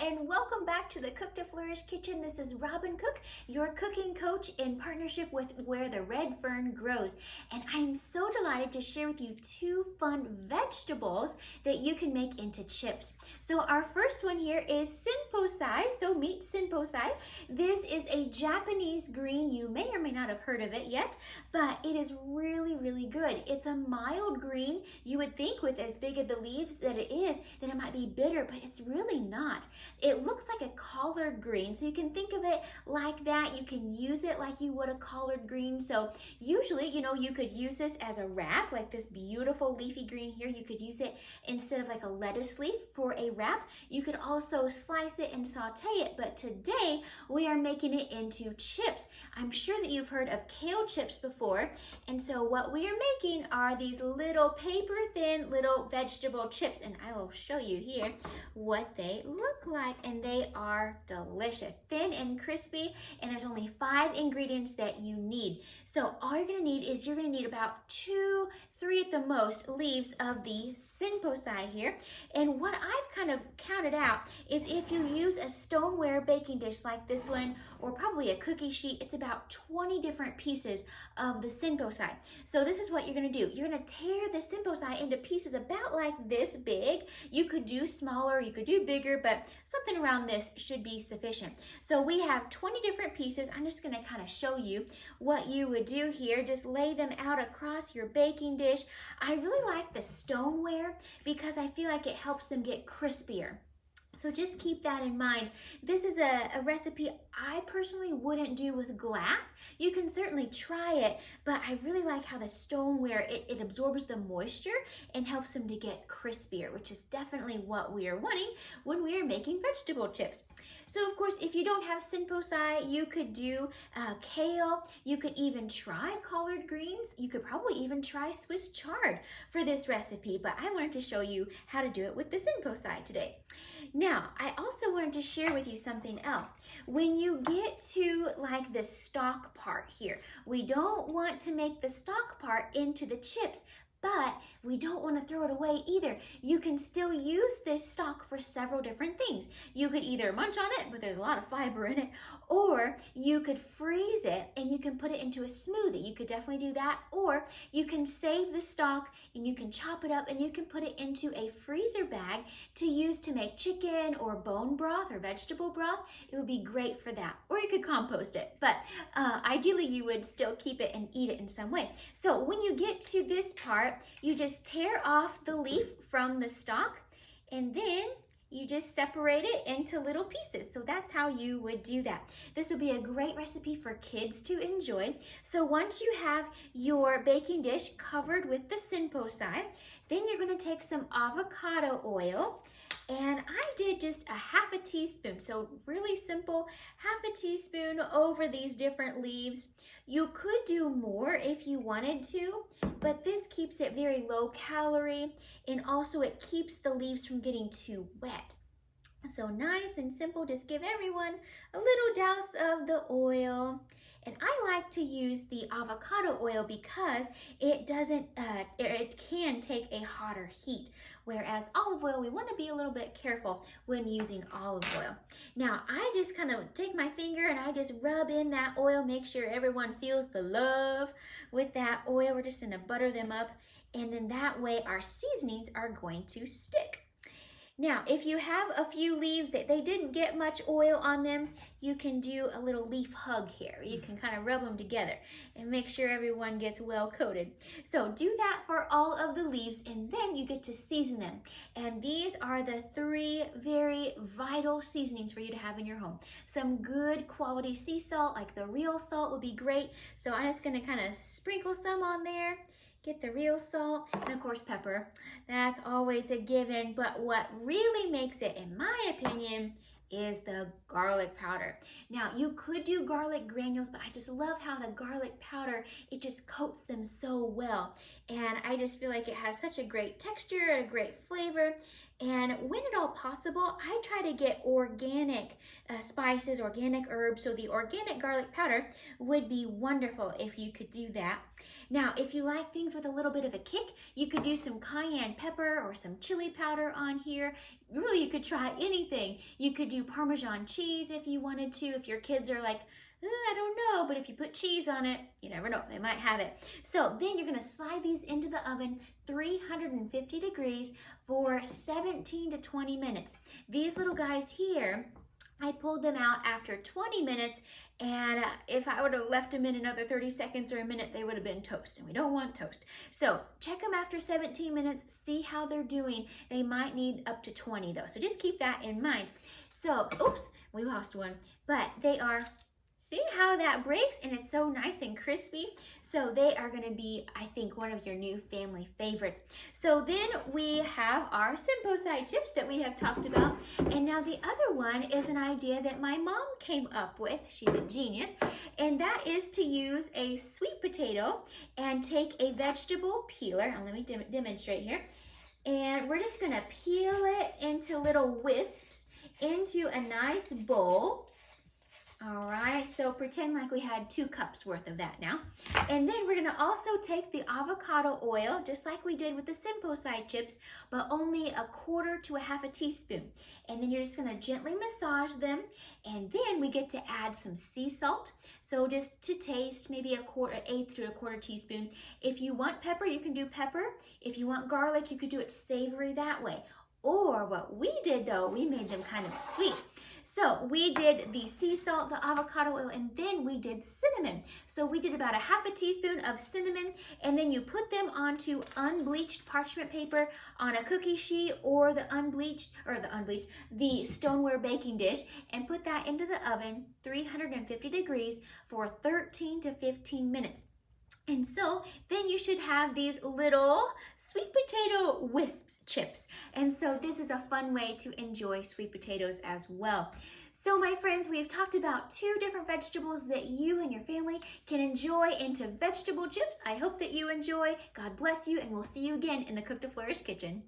and welcome back to the Cook to Flourish Kitchen. This is Robin Cook, your cooking coach in partnership with Where the Red Fern Grows. And I'm so delighted to share with you two fun vegetables that you can make into chips. So our first one here is Senposai, so meet Senposai. This is a Japanese green. You may or may not have heard of it yet, but it is really, really good. It's a mild green. You would think with as big of the leaves that it is, that it might be bitter, but it's really not. It looks like a collard green, so you can think of it like that. You can use it like you would a collard green. So usually, you could use this as a wrap, like this beautiful leafy green here. You could use it instead of like a lettuce leaf for a wrap. You could also slice it and saute it, but today we are making it into chips. I'm sure that you've heard of kale chips before, and so what we are making are these little paper thin little vegetable chips, and I will show you here what they look like, and they are delicious, thin and crispy, and there's only 5 ingredients that you need. So all you're gonna need is you're gonna need about 2, 3 at the most leaves of the Senposai here. And what I've kind of counted out is if you use a stoneware baking dish like this one, or probably a cookie sheet, it's about 20 different pieces of the Senposai. So this is what you're gonna do. You're gonna tear the Senposai into pieces about like this big. You could do smaller, you could do bigger, but something around this should be sufficient. So we have 20 different pieces. I'm just gonna kind of show you what you would do here. Just lay them out across your baking dish. I really like the stoneware because I feel like it helps them get crispier. So just keep that in mind. This is a recipe I personally wouldn't do with glass. You can certainly try it, but I really like how the stoneware, it absorbs the moisture and helps them to get crispier, which is definitely what we are wanting when we are making vegetable chips. So of course, if you don't have Senposai, you could do kale. You could even try collard greens. You could probably even try Swiss chard for this recipe, but I wanted to show you how to do it with the Senposai today. Now, I also wanted to share with you something else. When you get to like the stalk part here, we don't want to make the stalk part into the chips, but we don't want to throw it away either. You can still use this stalk for several different things. You could either munch on it, but there's a lot of fiber in it, or you could freeze it and you can put it into a smoothie. You could definitely do that, or you can save the stalk and you can chop it up and you can put it into a freezer bag to use to make chicken or bone broth or vegetable broth. It would be great for that. Or you could compost it, but ideally you would still keep it and eat it in some way. So when you get to this part, you just tear off the leaf from the stalk and then you just separate it into little pieces. So that's how you would do that. This would be a great recipe for kids to enjoy. So once you have your baking dish covered with the Senposai, then you're gonna take some avocado oil, and I did just a half a teaspoon, so really simple, half a teaspoon over these different leaves. You could do more if you wanted to, but this keeps it very low calorie, and also it keeps the leaves from getting too wet. So nice and simple, just give everyone a little douse of the oil. And I like to use the avocado oil because it doesn't, it can take a hotter heat. Whereas olive oil, we want to be a little bit careful when using olive oil. Now, I just kind of take my finger and I just rub in that oil, make sure everyone feels the love with that oil. We're just going to butter them up, and then that way our seasonings are going to stick. Now, if you have a few leaves that they didn't get much oil on them, you can do a little leaf hug here. You can kind of rub them together and make sure everyone gets well coated. So do that for all of the leaves, and then you get to season them. And these are the 3 very vital seasonings for you to have in your home. Some good quality sea salt, like the real salt, would be great. So I'm just gonna kind of sprinkle some on there. Get the real salt, and of course pepper. That's always a given, but what really makes it, in my opinion, is the garlic powder. Now, you could do garlic granules, but I just love how the garlic powder, it just coats them so well. And I just feel like it has such a great texture and a great flavor. And when at all possible, I try to get organic spices, organic herbs. So the organic garlic powder would be wonderful if you could do that. Now, if you like things with a little bit of a kick, you could do some cayenne pepper or some chili powder on here. Really, you could try anything. You could do Parmesan cheese if you wanted to, if your kids are like, I don't know, but if you put cheese on it, you never know, they might have it. So then you're gonna slide these into the oven, 350 degrees for 17 to 20 minutes. These little guys here, I pulled them out after 20 minutes, and if I would have left them in another 30 seconds or a minute, they would have been toast, and we don't want toast. So check them after 17 minutes, see how they're doing. They might need up to 20 though, so just keep that in mind. So, oops, we lost one, but they are, see how that breaks, and it's so nice and crispy. So they are gonna be, I think, one of your new family favorites. So then we have our Senposai chips that we have talked about. And now the other one is an idea that my mom came up with. She's a genius. And that is to use a sweet potato and take a vegetable peeler. And let me demonstrate here. And we're just gonna peel it into little wisps into a nice bowl. All right, so pretend like we had 2 cups worth of that now. And then we're gonna also take the avocado oil, just like we did with the Senposai chips, but only 1/4 to 1/2 teaspoon. And then you're just gonna gently massage them. And then we get to add some sea salt. So just to taste, maybe 1/8 to 1/4 teaspoon. If you want pepper, you can do pepper. If you want garlic, you could do it savory that way. Or what we did though, we made them kind of sweet. So we did the sea salt, the avocado oil, and then we did cinnamon. So we did about 1/2 teaspoon of cinnamon, and then you put them onto unbleached parchment paper on a cookie sheet or the stoneware baking dish, and put that into the oven, 350 degrees for 13 to 15 minutes. And so then you should have these little sweet potato wisps chips. And so this is a fun way to enjoy sweet potatoes as well. So my friends, we have talked about 2 different vegetables that you and your family can enjoy into vegetable chips. I hope that you enjoy. God bless you, and we'll see you again in the Cook to Flourish kitchen.